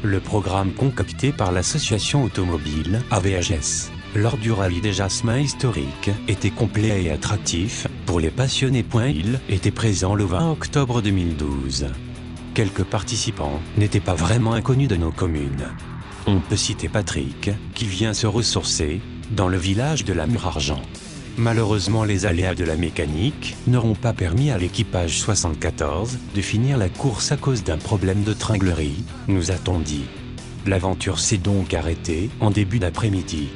Le programme concocté par l'association automobile AVHS, lors du rallye des Jasmins historique, était complet et attractif, pour les passionnés. Il était présent le 20 octobre 2012. Quelques participants n'étaient pas vraiment inconnus de nos communes. On peut citer Patrick, qui vient se ressourcer, dans le village de la Mure-Argent. Malheureusement, les aléas de la mécanique n'auront pas permis à l'équipage 74 de finir la course à cause d'un problème de tringlerie, nous a-t-on dit. L'aventure s'est donc arrêtée en début d'après-midi.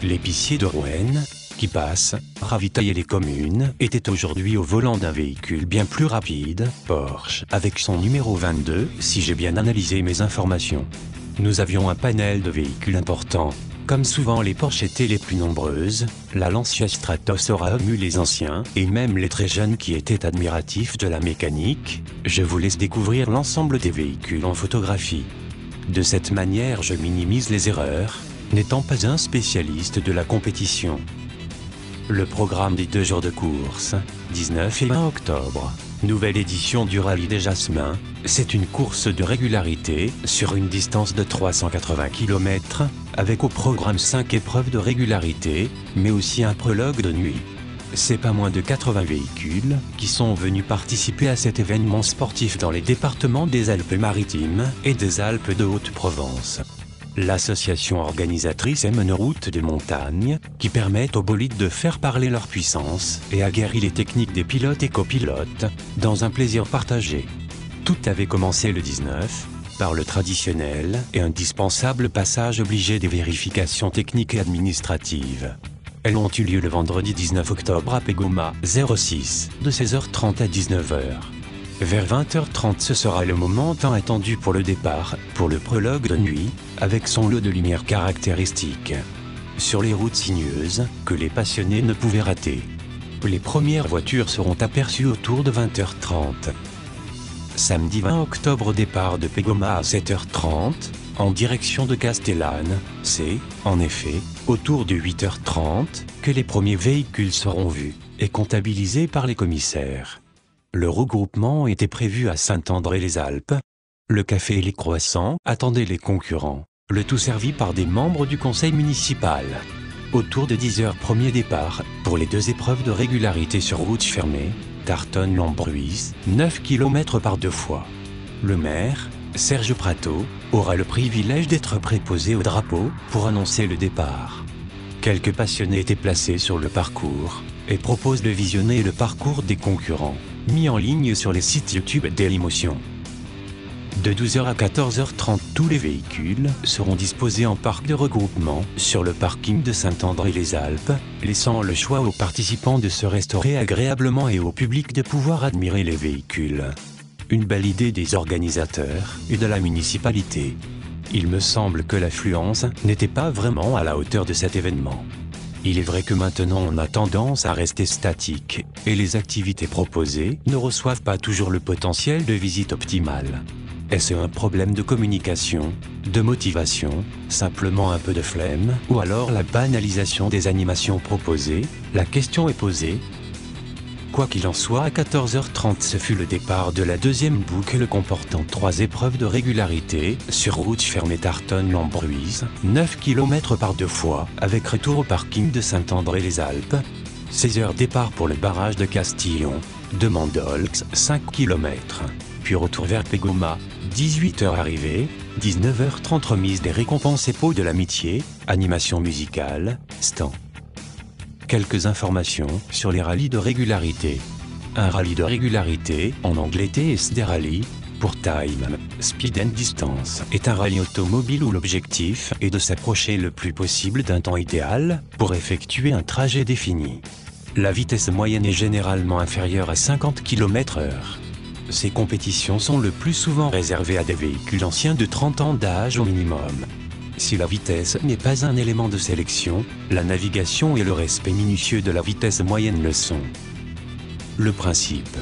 L'épicier de Rouen, qui passe ravitailler les communes, était aujourd'hui au volant d'un véhicule bien plus rapide, Porsche, avec son numéro 22, si j'ai bien analysé mes informations. Nous avions un panel de véhicules importants. Comme souvent les Porsche étaient les plus nombreuses, la Lancia Stratos aura ému les anciens, et même les très jeunes qui étaient admiratifs de la mécanique. Je vous laisse découvrir l'ensemble des véhicules en photographie. De cette manière, je minimise les erreurs, n'étant pas un spécialiste de la compétition. Le programme des 2 jours de course, 19 et 20 octobre. Nouvelle édition du rallye des Jasmins, c'est une course de régularité sur une distance de 380 km, avec au programme 5 épreuves de régularité, mais aussi un prologue de nuit. C'est pas moins de 80 véhicules qui sont venus participer à cet événement sportif dans les départements des Alpes-Maritimes et des Alpes de Haute-Provence. L'association organisatrice aime une route de montagne qui permet aux bolides de faire parler leur puissance et aguerrit les techniques des pilotes et copilotes dans un plaisir partagé. Tout avait commencé le 19 par le traditionnel et indispensable passage obligé des vérifications techniques et administratives. Elles ont eu lieu le vendredi 19 octobre à Pégoma 06 de 16h30 à 19h. Vers 20h30, ce sera le moment tant attendu pour le départ, pour le prologue de nuit, avec son lot de lumière caractéristique. Sur les routes sinueuses, que les passionnés ne pouvaient rater. Les premières voitures seront aperçues autour de 20h30. Samedi 20 octobre, départ de Pégoma à 7h30, en direction de Castellane. C'est, en effet, autour de 8h30, que les premiers véhicules seront vus, et comptabilisés par les commissaires. Le regroupement était prévu à Saint-André-les-Alpes. Le café et les croissants attendaient les concurrents, le tout servi par des membres du conseil municipal. Autour de 10h, premier départ, pour les 2 épreuves de régularité sur route fermée, Tartonne-Lambruise, 9 km par 2 fois. Le maire, Serge Prato, aura le privilège d'être préposé au drapeau pour annoncer le départ. Quelques passionnés étaient placés sur le parcours et proposent de visionner le parcours des concurrents, mis en ligne sur les sites YouTube Dailymotion. De 12h à 14h30, tous les véhicules seront disposés en parc de regroupement sur le parking de Saint-André-les-Alpes, laissant le choix aux participants de se restaurer agréablement et au public de pouvoir admirer les véhicules. Une belle idée des organisateurs et de la municipalité. Il me semble que l'affluence n'était pas vraiment à la hauteur de cet événement. Il est vrai que maintenant on a tendance à rester statique, et les activités proposées ne reçoivent pas toujours le potentiel de visite optimale. Est-ce un problème de communication, de motivation, simplement un peu de flemme, ou alors la banalisation des animations proposées? La question est posée. Quoi qu'il en soit, à 14h30, ce fut le départ de la 2e boucle comportant 3 épreuves de régularité sur route fermée Tartonne-Lambruise, 9 km par 2 fois, avec retour au parking de Saint-André-les-Alpes. 16h, départ pour le barrage de Castillon, de Mandolx, 5 km. Puis retour vers Pégoma, 18h arrivée, 19h30 remise des récompenses et pots de l'amitié, animation musicale, stand. Quelques informations sur les rallyes de régularité. Un rallye de régularité, en anglais TSD Rally, pour Time, Speed and Distance, est un rallye automobile où l'objectif est de s'approcher le plus possible d'un temps idéal pour effectuer un trajet défini. La vitesse moyenne est généralement inférieure à 50 km/h. Ces compétitions sont le plus souvent réservées à des véhicules anciens de 30 ans d'âge au minimum. Si la vitesse n'est pas un élément de sélection, la navigation et le respect minutieux de la vitesse moyenne le sont. Le principe.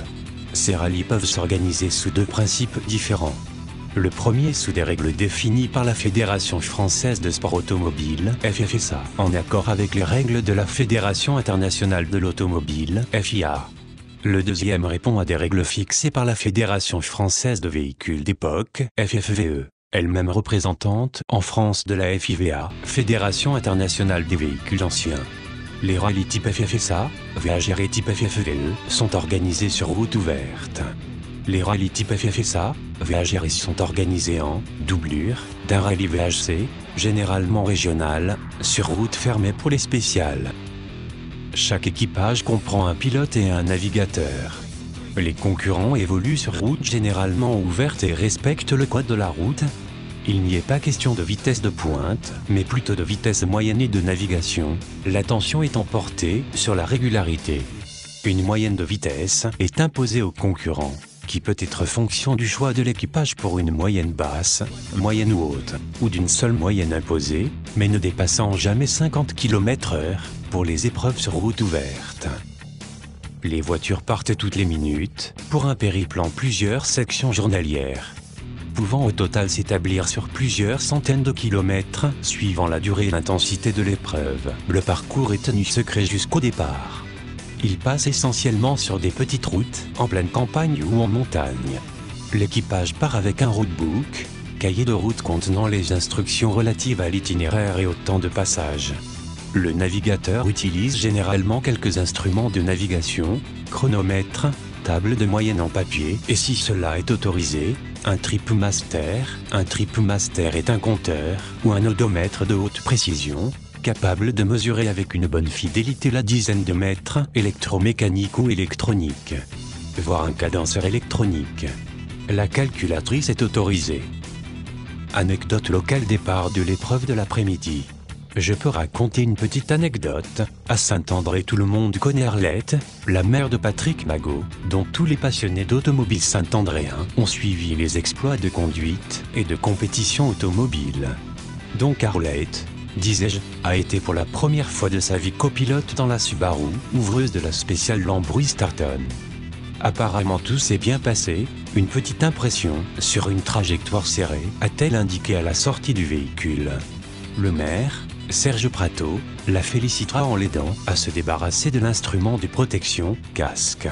Ces rallyes peuvent s'organiser sous 2 principes différents. Le premier sous des règles définies par la Fédération française de sport automobile, FFSA, en accord avec les règles de la Fédération internationale de l'automobile, FIA. Le deuxième répond à des règles fixées par la Fédération française de véhicules d'époque, FFVE. elle-même représentante en France de la FIVA, Fédération Internationale des Véhicules Anciens. Les rallyes type FFSA, VHR et type FFVE sont organisés sur route ouverte. Les rallyes type FFSA, VHR sont organisés en doublure d'un rallye VHC, généralement régional, sur route fermée pour les spéciales. Chaque équipage comprend un pilote et un navigateur. Les concurrents évoluent sur route généralement ouverte et respectent le code de la route. Il n'y est pas question de vitesse de pointe, mais plutôt de vitesse moyenne et de navigation, l'attention étant portée sur la régularité. Une moyenne de vitesse est imposée aux concurrents, qui peut être fonction du choix de l'équipage pour une moyenne basse, moyenne ou haute, ou d'une seule moyenne imposée, mais ne dépassant jamais 50 km/h pour les épreuves sur route ouverte. Les voitures partent toutes les minutes, pour un périple en plusieurs sections journalières, pouvant au total s'établir sur plusieurs centaines de kilomètres, suivant la durée et l'intensité de l'épreuve. Le parcours est tenu secret jusqu'au départ. Il passe essentiellement sur des petites routes, en pleine campagne ou en montagne. L'équipage part avec un roadbook, cahier de route contenant les instructions relatives à l'itinéraire et au temps de passage. Le navigateur utilise généralement quelques instruments de navigation, chronomètre, table de moyenne en papier et si cela est autorisé, un tripmaster. Un tripmaster est un compteur ou un odomètre de haute précision, capable de mesurer avec une bonne fidélité la dizaine de mètres électromécanique ou électronique, voire un cadenceur électronique. La calculatrice est autorisée. Anecdote locale départ de l'épreuve de l'après-midi. Je peux raconter une petite anecdote. À Saint-André, tout le monde connaît Arlette, la mère de Patrick Magot, dont tous les passionnés d'automobile saint-andréens ont suivi les exploits de conduite et de compétition automobile. Donc Arlette, disais-je, a été pour la première fois de sa vie copilote dans la Subaru, ouvreuse de la spéciale Lambrusco Starton. Apparemment tout s'est bien passé, une petite impression sur une trajectoire serrée a-t-elle indiqué à la sortie du véhicule. Le maire, Serge Prato, la félicitera en l'aidant à se débarrasser de l'instrument de protection, casque.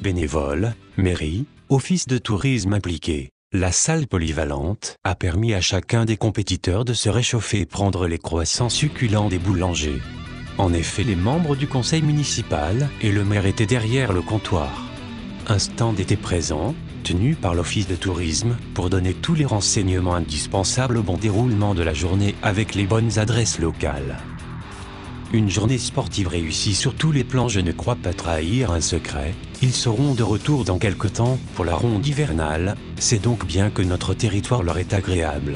Bénévoles, mairie, office de tourisme impliqués. La salle polyvalente a permis à chacun des compétiteurs de se réchauffer et prendre les croissants succulents des boulangers. En effet, les membres du conseil municipal et le maire étaient derrière le comptoir. Un stand était présent, tenu par l'office de tourisme, pour donner tous les renseignements indispensables au bon déroulement de la journée avec les bonnes adresses locales. Une journée sportive réussie sur tous les plans, je ne crois pas trahir un secret. Ils seront de retour dans quelque temps pour la ronde hivernale, c'est donc bien que notre territoire leur est agréable.